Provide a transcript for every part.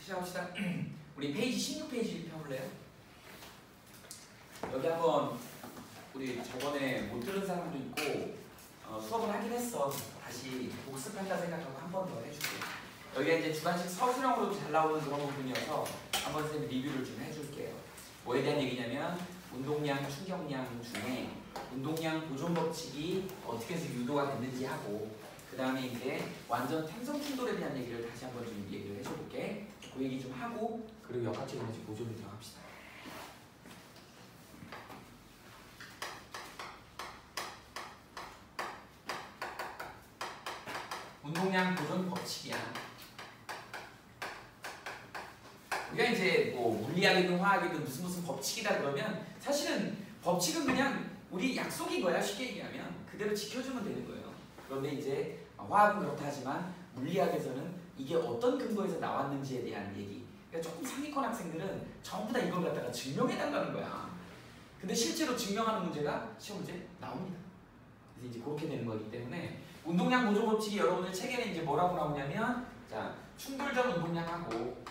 시작합시다. 우리 페이지 16페이지 펴볼래요? 여기 한번 우리 저번에 못 들은 사람도 있고 수업을 하긴 했어. 다시 복습한다 생각하고 한 번 더 해줄게. 여기가 이제 주관식 서술형으로도 잘 나오는 그런 부분이어서 한번 선생님 리뷰를 좀 해줄게요. 뭐에 대한 얘기냐면 운동량, 충격량 중에 운동량 보존 법칙이 어떻게 해서 유도가 됐는지 하고 그 다음에 이제 완전 tem성 충돌에 대한 얘기를 다시 한번 좀 얘기를 해줘볼게. 그 얘기 좀 하고 그리고 역학적 에너지 보존에 들어갑시다. 운동량 보존 법칙이야. 우리가 이제 뭐 물리학이든 화학이든 무슨 법칙이다 그러면 사실은 법칙은 그냥 우리 약속인 거야. 쉽게 얘기하면 그대로 지켜주면 되는 거예요. 그런데 이제 화학은 그렇다 하지만 물리학에서는 이게 어떤 근거에서 나왔는지에 대한 얘기. 그러니까 조금 상위권 학생들은 전부 다 이걸 갖다가 증명해달라는 거야. 근데 실제로 증명하는 문제가 시험 문제 나옵니다. 그래서 이제 그렇게 되는 거기 때문에 운동량 보존 법칙이 여러분들 책에는 이제 뭐라고 나오냐면 자 충돌전 운동량하고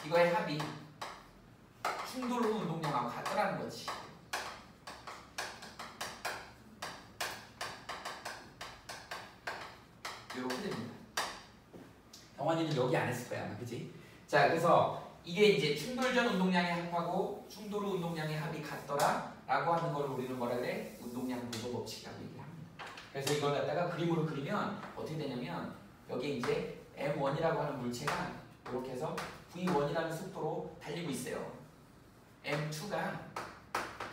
이거의 합이 충돌 후 운동량하고 같더라는 거지. 이렇게 됩니다. 경환이는 여기 안 했을 거야, 그지? 자, 그래서 이게 이제 충돌 전 운동량의 합하고 충돌 후 운동량의 합이 같더라라고 하는 걸 우리는 뭐라 그래? 운동량 보존 법칙이라고 얘기를 합니다. 그래서 이걸 갖다가 그림으로 그리면 어떻게 되냐면 여기 이제 M1이라고 하는 물체가 이렇게 해서 V1이라는 속도로 달리고 있어요. M2가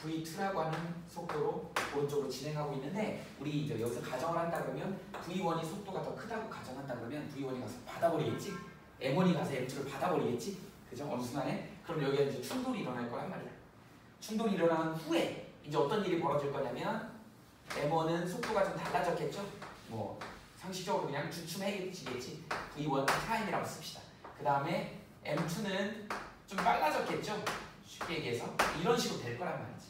V2라고 하는 속도로 오른쪽으로 진행하고 있는데 우리 이제 여기서 가정을 한다 그러면 V1이 속도가 더 크다고 가정한다 그러면 V1이 가서 받아버리겠지? M1이 가서 M2를 받아버리겠지? 그죠? 어느 순간에? 그럼 여기가 이제 충돌이 일어날 거란 말이야. 충돌이 일어난 후에 이제 어떤 일이 벌어질 거냐면 M1은 속도가 좀 달라졌겠죠? 뭐 상식적으로 그냥 주춤해지겠지? V1 타임이라고 씁시다. 그 다음에 M2는 좀 빨라졌겠죠? 쉽게 얘기해서 이런 식으로 될 거란 말이지.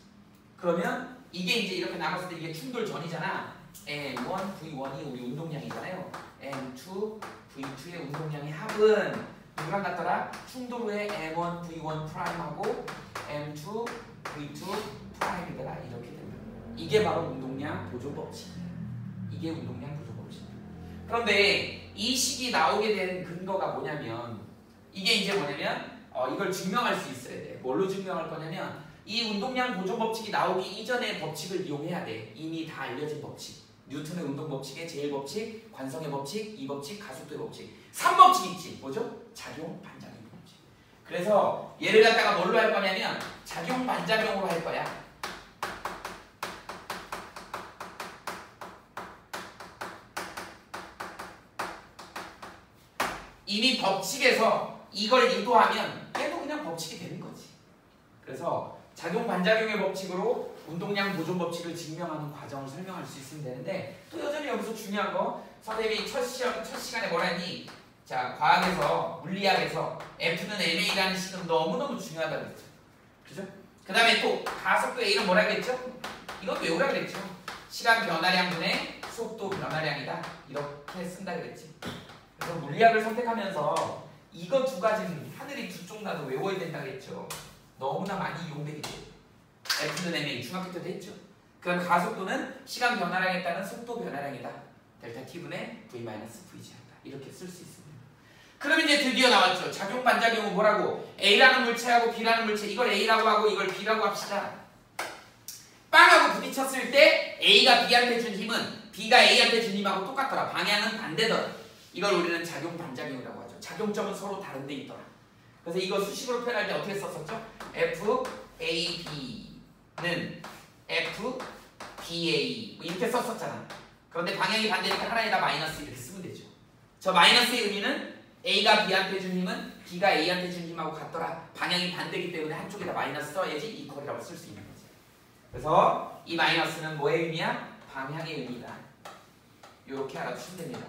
그러면 이게 이제 이렇게 나갔을 때 이게 충돌 전이잖아. M1, V1이 우리 운동량이잖아요. M2, V2의 운동량의 합은 누구랑 같더라? 충돌 후에 M1, V1 프라임하고 M2, V2 프라임이더라. 이렇게 된다. 이게 바로 운동량 보존 법칙이야. 이게 운동량 보존 법칙이야. 그런데 이 식이 나오게 된 근거가 뭐냐면 이게 이제 뭐냐면 이걸 증명할 수 있어야 돼. 뭘로 증명할 거냐면 이 운동량 보존 법칙이 나오기 이전의 법칙을 이용해야 돼. 이미 다 알려진 법칙. 뉴턴의 운동 법칙의 제일 법칙, 관성의 법칙, 이 법칙, 가속도의 법칙. 3법칙 있지. 뭐죠? 작용, 반작용 법칙. 그래서 얘를 갖다가 뭘로 할 거냐면 작용, 반작용으로 할 거야. 이미 법칙에서 이걸 유도하면 얘도 그냥 법칙이 되는 거지. 그래서 작용 반작용의 법칙으로 운동량 보존 법칙을 증명하는 과정을 설명할 수 있으면 되는데 또 여전히 여기서 중요한 거 선생님이 첫 시간에 뭐라 했니? 자, 과학에서 물리학에서 F는 ma라는 식은 너무너무 중요하다고 그랬죠. 그죠? 그 다음에 또 가속도 A는 뭐라 그랬죠? 이것도 외우라 그랬죠. 시간 변화량 분의 속도 변화량이다. 이렇게 쓴다 그랬지. 그래서 물리학을 선택하면서 이거 두 가지는 하늘이 두 쪽 나도 외워야 된다 그랬죠. 너무나 많이 이용되겠죠. F는 ma 중학교 때도 했죠. 그럼 가속도는 시간 변화량에 따른 속도 변화량이다. 델타 t분의 v-vg다. 이렇게 쓸 수 있습니다. 그럼 이제 드디어 나왔죠. 작용 반작용은 뭐라고? A라는 물체하고 B라는 물체 이걸 A라고 하고 이걸 B라고 합시다. 빵하고 부딪혔을 때 A가 B한테 준 힘은 B가 A한테 준 힘하고 똑같더라. 방향은 반대더라. 이걸 우리는 작용 반작용이라고 하죠. 작용점은 서로 다른 데 있더라. 그래서 이거 수식으로 표현할 때 어떻게 썼었죠? FAB는 FBA 뭐 이렇게 썼었잖아. 그런데 방향이 반대니까 하나에다 마이너스 이렇게 쓰면 되죠. 저 마이너스의 의미는 A가 B한테 준 힘은 B가 A한테 준 힘하고 같더라. 방향이 반대이기 때문에 한쪽에다 마이너스 써야지 이퀄이라고 쓸 수 있는 거지. 그래서 이 마이너스는 뭐의 의미야? 방향의 의미다. 이렇게 알아두시면 됩니다.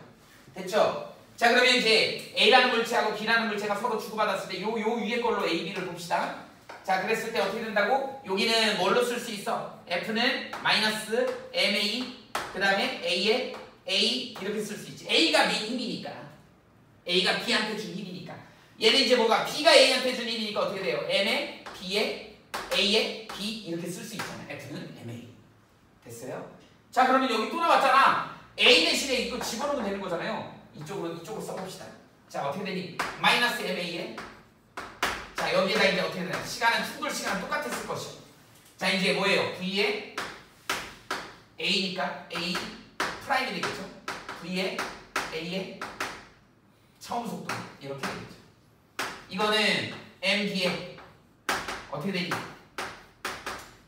됐죠? 자, 그러면 이제 A라는 물체하고 B라는 물체가 서로 주고받았을 때 요 위에 걸로 A, B를 봅시다. 자, 그랬을 때 어떻게 된다고? 여기는 뭘로 쓸 수 있어? F는 마이너스 MA 그 다음에 A에 A 이렇게 쓸 수 있지. A가 힘이니까. A가 B한테 준 힘이니까. 얘는 이제 뭐가 B가 A한테 준 힘이니까 어떻게 돼요? M에 B에 A에 B 이렇게 쓸 수 있잖아요. F는 MA. 됐어요? 자 그러면 여기 또 나왔잖아. A 대신에 이거 집어넣으면 되는 거잖아요. 이쪽으로 써봅시다. 자 어떻게 되니? 마이너스 MA에 자 여기에다 이제 어떻게 되냐? 시간은 충돌 시간은 똑같았을 것이요. 자 이제 뭐예요? V에 A니까 A 프라임이 되겠죠? V에 A에 처음 속도 이렇게 되겠죠. 이거는 MB에 어떻게 되니?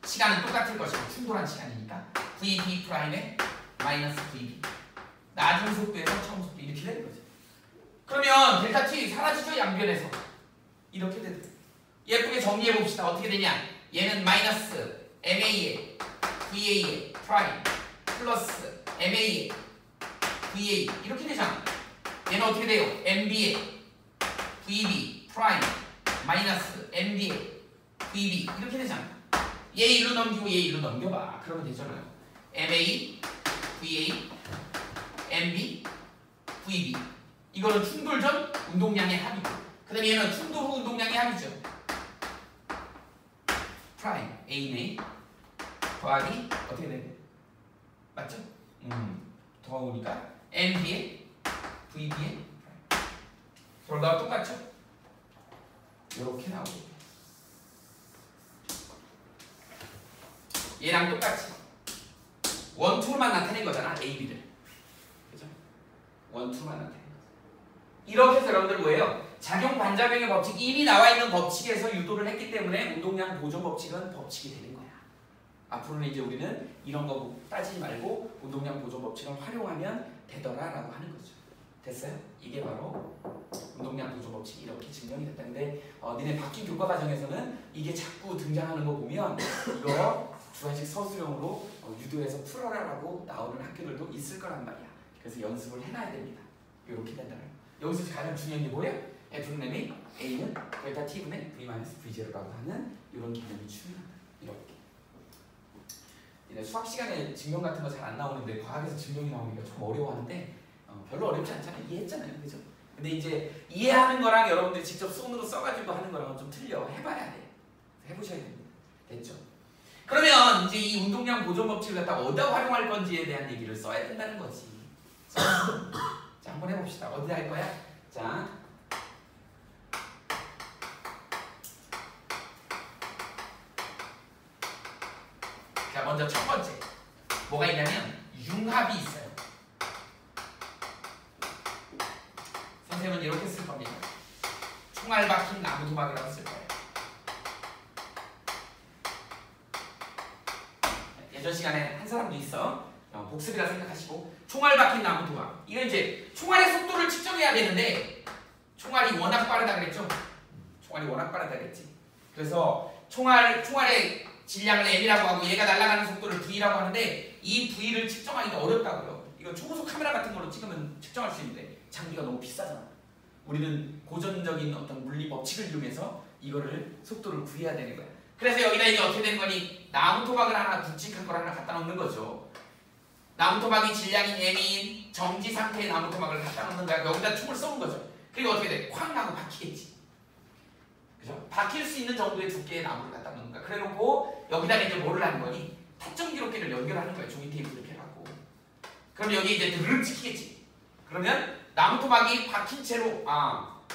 시간은 똑같을 것이고 충돌한 시간이니까 VB 프라임에 마이너스 VB 나중 속도에서 처음 속도 이렇게 되는 거죠. 그러면 델타 T 사라지죠? 양변에서 이렇게 되죠. 예쁘게 정리해 봅시다. 어떻게 되냐? 얘는 마이너스 MA에 VA에 프라임 플러스 MA에 VA 이렇게 되잖아. 얘는 어떻게 돼요? MB에 VB 프라임 마이너스 MB에 VB 이렇게 되잖아. 얘 일로 넘기고 얘 일로 넘겨봐. 그러면 되잖아요. MA VA MB VB 이거는 충돌 전 운동량의 합이고 그 다음에 얘는 충돌 후 운동량의 합이죠. 프라임 A네 더하기 어떻게 돼? 맞죠? 더하니까 MB에 VB에 결과가 똑같죠? 이렇게 나오고 얘랑 똑같이 원투로만 나타낸 거잖아. AB를 그죠? 원투로만 나타낸 거죠. 이렇게 해서 여러분들 뭐예요? 작용 반작용의 법칙 이미 나와 있는 법칙에서 유도를 했기 때문에 운동량 보존 법칙은 법칙이 되는 거야. 앞으로는 이제 우리는 이런 거 따지지 말고 운동량 보존 법칙을 활용하면 되더라라고 하는 거죠. 됐어요? 이게 바로 운동량 보존 법칙이 이렇게 증명이 됐다는데 니네 바뀐 교과 과정에서는 이게 자꾸 등장하는 거 보면 이거 주관식 서술형으로 유도해서 풀어라라고 나오는 학교들도 있을 거란 말이야. 그래서 연습을 해놔야 됩니다. 이렇게 된다는 거. 여기서 가장 중요한 게 뭐예요? F는 MA, A는 델타 T분의 V-V0라고 하는 이런 개념이 중요하다. 이렇게. 수학 시간에 증명 같은 거 잘 안 나오는데 과학에서 증명이 나오니까 좀 어려워하는데 별로 어렵지 않잖아요. 이해했잖아요. 그죠? 근데 이제 이해하는 거랑 여러분들이 직접 손으로 써가지고 하는 거랑은 좀 틀려. 해봐야 돼. 해보셔야 됩니다. 됐죠? 그러면 이제 이 운동량 보존 법칙을 갖다가 어디다 활용할 건지에 대한 얘기를 써야 된다는 거지. 자, 한번 해봅시다. 어디다 할 거야? 자, 먼저 첫 번째 뭐가 있냐면 융합이 있어요. 선생님은 이렇게 쓸 겁니다. 총알 박힌 나무 도박이라고 쓸 거예요. 예전 시간에 한 사람도 있어. 복습이라 생각하시고 총알 박힌 나무 도박. 이건 이제 총알의 속도를 측정해야 되는데 총알이 워낙 빠르다 그랬죠. 총알이 워낙 빠르다 그랬지. 그래서 총알의 질량을 M이라고 하고 얘가 날아가는 속도를 V라고 하는데 이 V를 측정하기가 어렵다고요. 이거 초고속 카메라 같은 걸로 찍으면 측정할 수 있는데 장비가 너무 비싸잖아. 우리는 고전적인 어떤 물리 법칙을 이용해서 이거를 속도를 구해야 되는 거야. 그래서 여기다 이제 어떻게 되는 거니? 나무 토막을 하나 굵직한 걸 하나 갖다 놓는 거죠. 나무 토막이 질량이 M인 정지 상태의 나무 토막을 갖다 놓는 거야. 여기다 총을 쏘는 거죠. 그리고 어떻게 돼? 쾅 하고 박히겠지. 그죠? 박힐 수 있는 정도의 두께의 나무를 갖다 놓는 거야. 그래 놓고 여기다 이제 뭐를 하는 거니? 타점 기록기를 연결하는 거야. 종이 테이프 이렇게 해갖고. 그럼 여기 이제 드르륵 찍히겠지. 그러면 나무 토막이 박힌 채로,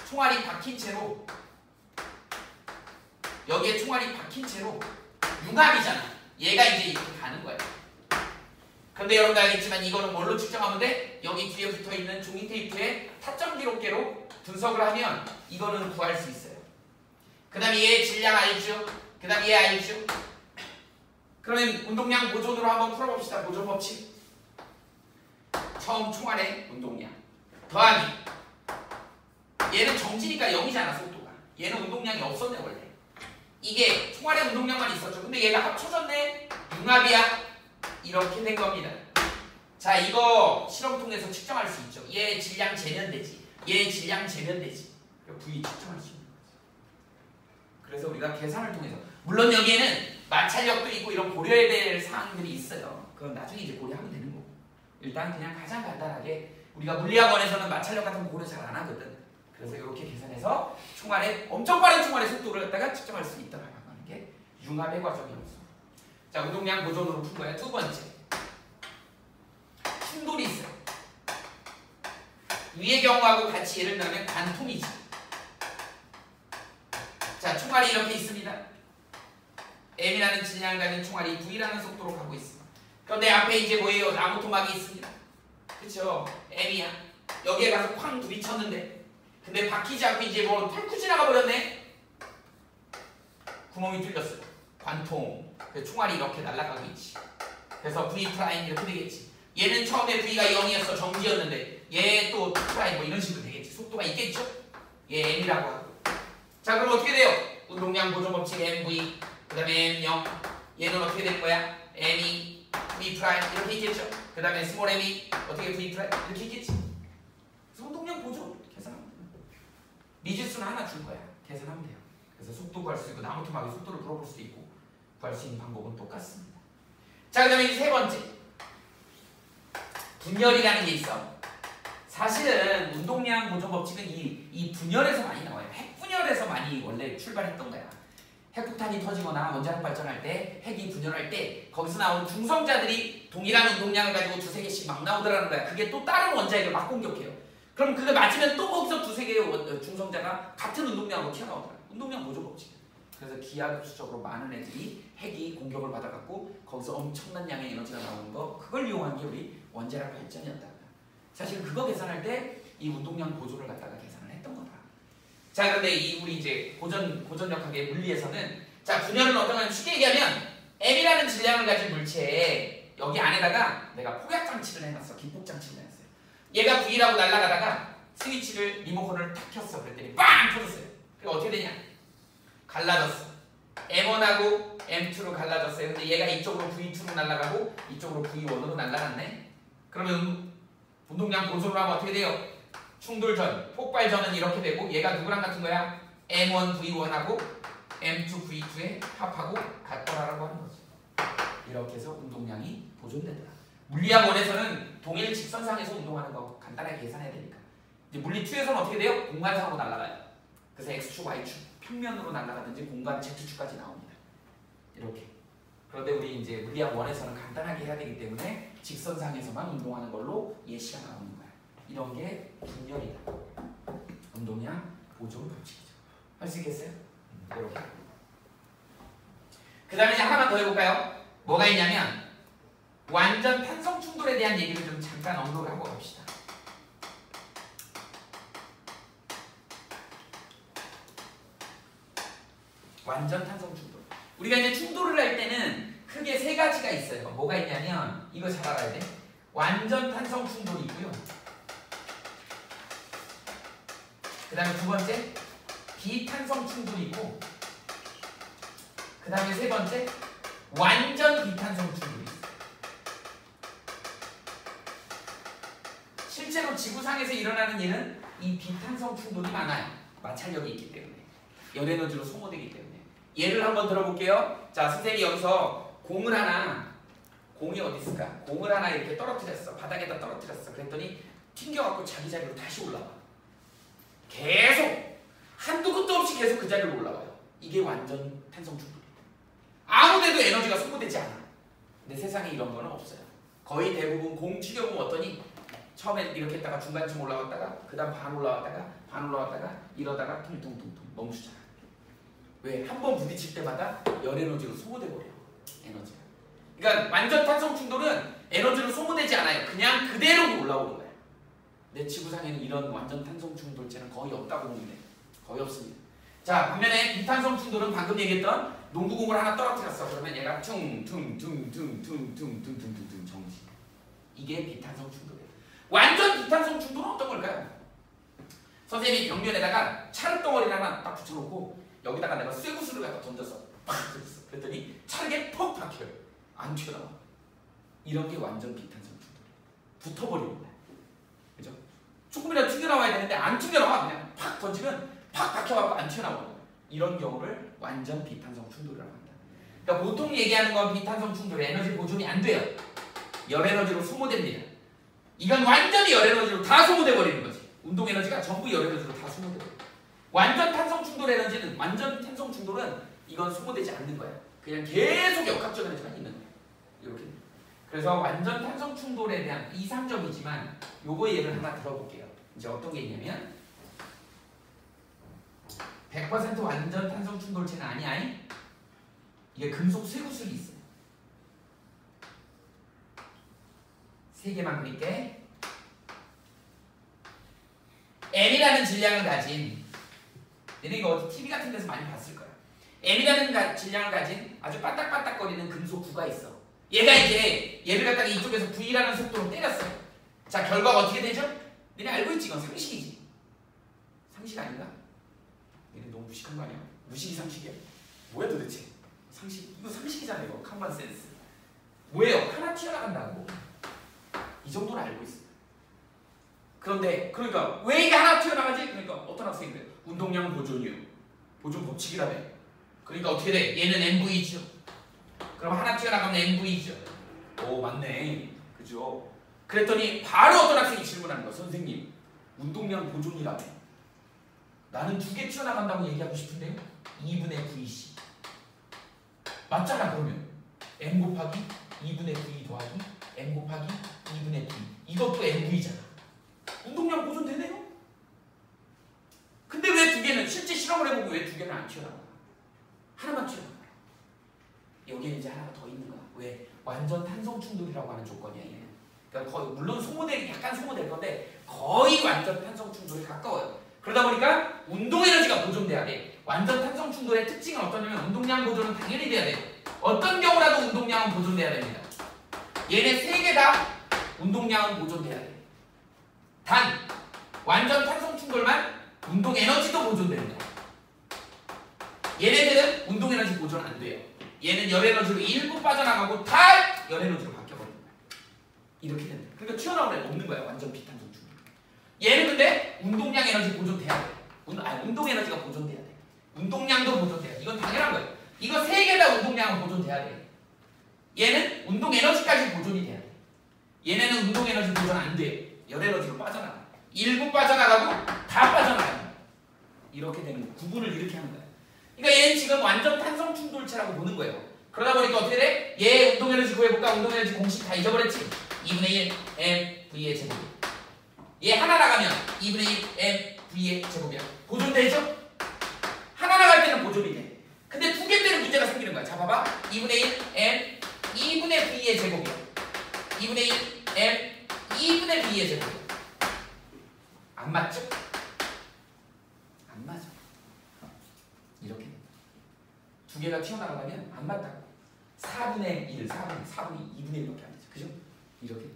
총알이 박힌 채로, 여기에 총알이 박힌 채로 융합이잖아. 얘가 이제 이렇게 가는 거야. 근데 여러분들 알겠지만 이거는 뭘로 측정하면 돼? 여기 뒤에 붙어있는 종이 테이프에 타점 기록계로 분석을 하면 이거는 구할 수 있어요. 그 다음에 얘 질량 알죠? 그 다음에 얘 알죠? 그러면 운동량 보존으로 한번 풀어봅시다. 보존 법칙. 처음 총알의 운동량 더하기 얘는 정지니까 0이잖아 속도가. 얘는 운동량이 없었네 원래. 이게 총알의 운동량만 있었죠. 근데 얘가 합쳐졌네. 융합이야. 이렇게 된 겁니다. 자 이거 실험통에서 측정할 수 있죠. 얘 질량 재면 되지. 얘 질량 재면 되지. V 측정할 수 있는 거지. 그래서 우리가 계산을 통해서 물론 여기에는 마찰력도 있고 이런 고려해야 될 사항들이 있어요. 그건 나중에 이제 고려하면 되는 거고. 일단 그냥 가장 간단하게 우리가 물리학원에서는 마찰력 같은 거 고려 잘 안 하거든. 그래서 이렇게 계산해서 총알의 엄청 빠른 총알의 속도를 갖다가 측정할 수 있다라고 하는 게 융합의 과정이었어. 자, 운동량 보존으로 푼 거야. 두 번째, 충돌이 있어요. 위의 경우하고 같이 예를 들면 관통이지. 자, 총알이 이렇게 있습니다. M이라는 질량을 가진 총알이 V라는 속도로 가고 있습니다. 그런데 앞에 이제 뭐예요? 나무 토막이 있습니다. 그쵸? M이야. 여기에 가서 쾅 부딪혔는데, 근데 박히지 않고 이제 뭐 뚫고 지나가 버렸네. 구멍이 뚫렸어요. 관통. 총알이 이렇게 날아가고 있지. 그래서 V 프라임 이렇게 되겠지. 얘는 처음에 V가 0이었어. 정지였는데 얘 또 T 프라임 뭐 이런 식으로 되겠지. 속도가 있겠죠? 얘 M이라고 하고. 자, 그럼 어떻게 돼요? 운동량 보존 법칙 MV, 그 다음에 M0. 얘는 어떻게 될 거야? M2, V 프라임 이렇게 있겠죠? 그 다음에 스몰 M2 어떻게 V 프라임 이렇게 있겠지? 그래서 운동량 보존 계산하면 돼요. 미지수는 하나 줄 거야. 계산하면 돼요. 그래서 속도 구할 수 있고 나무 토막의 속도를 물어볼 수도 있고 구할 수 있는 방법은 똑같습니다. 자, 그 다음에 이제 세 번째, 분열이라는 게 있어. 사실은 운동량 보존 법칙은 이 분열에서 많이 나와요. 핵분열에서 많이 원래 출발했던 거야. 핵폭탄이 터지거나 원자력 발전할 때, 핵이 분열할 때 거기서 나온 중성자들이 동일한 운동량을 가지고 두세 개씩 막 나오더라는 거야. 그게 또 다른 원자핵을 막 공격해요. 그럼 그게 맞으면 또 거기서 두세 개의 중성자가 같은 운동량으로 튀어나오더라. 운동량 보존 법칙. 그래서 기하급수적으로 많은 애들이 핵이 공격을 받아갖고 거기서 엄청난 양의 에너지가 나오는 거, 그걸 이용한 게 우리 원자력 발전이었다. 사실 그거 계산할 때 이 운동량 보존을 갖다가 계산을 했던 거다. 자, 그런데 이 우리 이제 고전력학의 물리에서는, 자, 분열은 어떤 거냐면 쉽게 얘기하면 M이라는 질량을 가진 물체에 여기 안에다가 내가 폭약 장치를 해놨어. 기폭 장치를 해놨어요. 얘가 V라고 날아가다가 스위치를 리모컨을 탁 켰어. 그랬더니 빵 터졌어요. 그럼 어떻게 되냐? 갈라졌어. M1하고 M2로 갈라졌어요. 근데 얘가 이쪽으로 V2로 날아가고 이쪽으로 V1으로 날아갔네. 그러면 운동량 보존을 하면 어떻게 돼요? 충돌전, 폭발전은 이렇게 되고 얘가 누구랑 같은 거야? M1 V1하고 M2 V2에 합하고 같더라라고 하는 거지. 이렇게 해서 운동량이 보존되더라. 물리학원에서는 동일 직선상에서 운동하는 거 간단하게 계산해야 되니까. 이제 물리2에서는 어떻게 돼요? 공간상으로 날아가요. 그래서 X축, Y축, 평면으로 날아가든지 공간 Z축까지 나옵니다. 이렇게. 그런데 우리 이제 물리학1에서는 간단하게 해야 되기 때문에 직선상에서만 운동하는 걸로 예시가 나오는 거야. 이런 게 분열이다. 운동량 보존 법칙이죠. 할 수 있겠어요? 이렇게. 그 다음에 이제 하나만 더 해볼까요? 뭐가 있냐면 완전 탄성 충돌에 대한 얘기를 좀 잠깐 언급을 하고 갑시다. 완전 탄성 충돌. 우리가 이제 충돌을 할 때는 크게 세 가지가 있어요. 뭐가 있냐면 이거 잘 알아야 돼. 완전 탄성 충돌이 있고요. 그 다음에 두 번째 비탄성 충돌이 있고, 그 다음에 세 번째 완전 비탄성 충돌이 있어요. 실제로 지구상에서 일어나는 일은 이 비탄성 충돌이 많아요. 마찰력이 있기 때문에, 열에너지로 소모되기 때문에. 예를 한번 들어볼게요. 자, 선생님이 여기서 공이 어디 있을까? 공을 하나 이렇게 떨어뜨렸어. 바닥에다 떨어뜨렸어. 그랬더니 튕겨갖고 자기 자리로 다시 올라와. 계속 한두 끝도 없이 계속 그 자리로 올라와요. 이게 완전 탄성 충돌이에요. 아무데도 에너지가 소모되지 않아. 근데 세상에 이런 거는 없어요. 거의 대부분 공 튀겨보면 어떠니? 처음에 이렇게 했다가 중간쯤 올라왔다가 그 다음 반 올라왔다가 이러다가 퉁퉁퉁퉁 멈추잖아. 왜? 한 번 부딪힐 때마다 열에너지로 소모돼 버려요. 에너지가. 그러니까 완전 탄성 충돌은 에너지로 소모되지 않아요. 그냥 그대로 올라오는 거예요. 내 지구상에는 이런 완전 탄성 충돌체는 거의 없다고 보면 돼요. 거의 없습니다. 자, 반면에 비탄성 충돌은 방금 얘기했던 농구공을 하나 떨어뜨렸어. 그러면 얘가 퉁퉁퉁퉁퉁퉁퉁퉁퉁퉁 정지. 이게 비탄성 충돌이에요. 완전 비탄성 충돌은 어떤 걸까요? 선생님이 벽면에다가 찰흙덩어리를 하나 딱 붙여놓고 여기다가 내가 쇠구슬을 갖다 던져서 팍 던졌어. 그랬더니 찰흙에 퍽 박혀요. 안 튀어나와. 이런 게 완전 비탄성 충돌이에요. 붙어버리는 거야. 그죠? 조금이라도 튀겨나와야 되는데 안 튀겨나와. 그냥 팍 던지면 팍 박혀갖고 안 튀어나오는 거야. 이런 경우를 완전 비탄성 충돌이라고 합니다. 그러니까 보통 얘기하는 건 비탄성 충돌에 에너지 보존이 안 돼요. 열 에너지로 소모됩니다. 이건 완전히 열 에너지로 다 소모돼 버리는 거지. 운동 에너지가 전부 열 에너지로 다 소모돼 버려. 완전 탄성 충돌 에너지는 완전 탄성 충돌은 이건 소모되지 않는 거야. 그냥 계속 역학적 에너지만 있는 거야. 이렇게. 그래서 완전 탄성 충돌에 대한 이상적이지만 요거 예를 하나 들어볼게요. 이제 어떤 게 있냐면 100% 완전 탄성 충돌체는 아니야. 이게 금속 쇠구슬이 있어요. 세 개만 그릴게. M이라는 질량을 가진, 얘네 이거 어디 TV 같은 데서 많이 봤을 거야. M이라는 질량을 가진 아주 반딱반딱거리는 금속 구가 있어. 얘가 이제 얘를 갖다가 이쪽에서 V라는 속도로 때렸어. 자, 결과가 어떻게 되죠? 너네 알고 있지? 이건 상식이지. 상식 아닌가? 얘네 너무 무식한 거 아니야? 무식이 상식이야? 뭐야 도대체? 상식, 이거 상식이잖아. 이거 컴먼 센스. 뭐예요? 하나 튀어나간다고. 이 정도는 알고 있어. 그런데 그러니까 왜 이게 하나 튀어나가지? 그러니까 어떤 학생들 운동량 보존이요. 보존 법칙이라며. 그러니까 어떻게 돼? 얘는 MV죠. 그럼 하나 튀어나가면 MV죠. 오, 맞네. 그죠? 그랬더니 바로 어떤 학생이 질문하는 거야. 선생님, 운동량 보존이라며. 나는 2개 튀어나간다고 얘기하고 싶은데요. 2분의 VC. 맞잖아. 그러면 M 곱하기 2분의 V 더하기 M 곱하기 2분의 V. 이것도 MV잖아. 운동량 보존되네요? 근데 왜 2개는 실제 실험을 해보고 왜 2개는 안 튀어나가? 하나만 튀어나가. 여기에 이제 하나가 더 있는 거야. 왜? 완전 탄성 충돌이라고 하는 조건이야. 얘는. 그러니까 거의 물론 약간 소모될 건데 거의 완전 탄성 충돌에 가까워요. 그러다 보니까 운동 에너지가 보존돼야 돼. 완전 탄성 충돌의 특징은 어떠냐면 운동량 보존은 당연히 돼야 돼. 어떤 경우라도 운동량은 보존돼야 됩니다. 얘네 3개 다 운동량은 보존돼야 돼. 단 완전 탄성 충돌만 운동 에너지도 보존되는 거야. 얘네들은 운동 에너지 보존 안 돼요. 얘는 열 에너지로 일부 빠져나가고 다 열 에너지로 바뀌어버린다. 이렇게 된다. 그러니까 튀어나오는 애는 없는 거야. 완전 비탄성 충돌. 얘는 근데 운동량 에너지 보존돼야 돼. 운동 에너지가 보존돼야 돼. 운동량도 보존돼야 돼. 이건 당연한 거예요. 이거 3개 다 운동량은 보존돼야 돼. 얘는 운동 에너지까지 보존이 돼야 돼. 얘네는 운동 에너지 보존 안 돼. 열 에너지로 빠져나가. 일부 빠져나가고 다 빠져나가요. 이렇게 되는 구분을 이렇게 하는 거야. 그러니까 얘는 지금 완전 탄성 충돌체라고 보는 거예요. 그러다 보니까 어떻게 돼? 얘 운동 에너지 구해볼까? 운동 에너지 공식 다 잊어버렸지? 2분의 1 m v의 제곱. 얘 하나 나가면 2분의 1 m v의 제곱이야. 보존되죠? 하나 나갈 때는 보존이 돼. 근데 2개 때는 문제가 생기는 거야. 자, 봐봐. 2분의 1 m 2분의 v의 제곱이야. 2분의 1 m 2분의 v의 제곱이야. 안 맞죠? 안 맞아. 이렇게 2개가 튀어나가면 안 맞다고. 4분의 1, 4분의 2분의 1밖에 안 되죠. 그죠? 이렇게.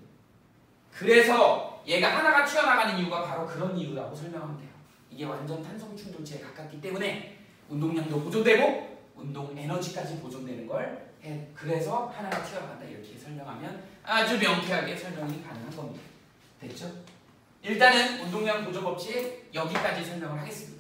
그래서 얘가 하나가 튀어나가는 이유가 바로 그런 이유라고 설명하면 돼요. 이게 완전 탄성 충돌체에 가깝기 때문에 운동량도 보존되고 운동 에너지까지 보존되는 걸 해. 그래서 하나가 튀어나간다. 이렇게 설명하면 아주 명쾌하게 설명이 가능한 겁니다. 됐죠? 일단은 운동량 보존 법칙 여기까지 설명을 하겠습니다.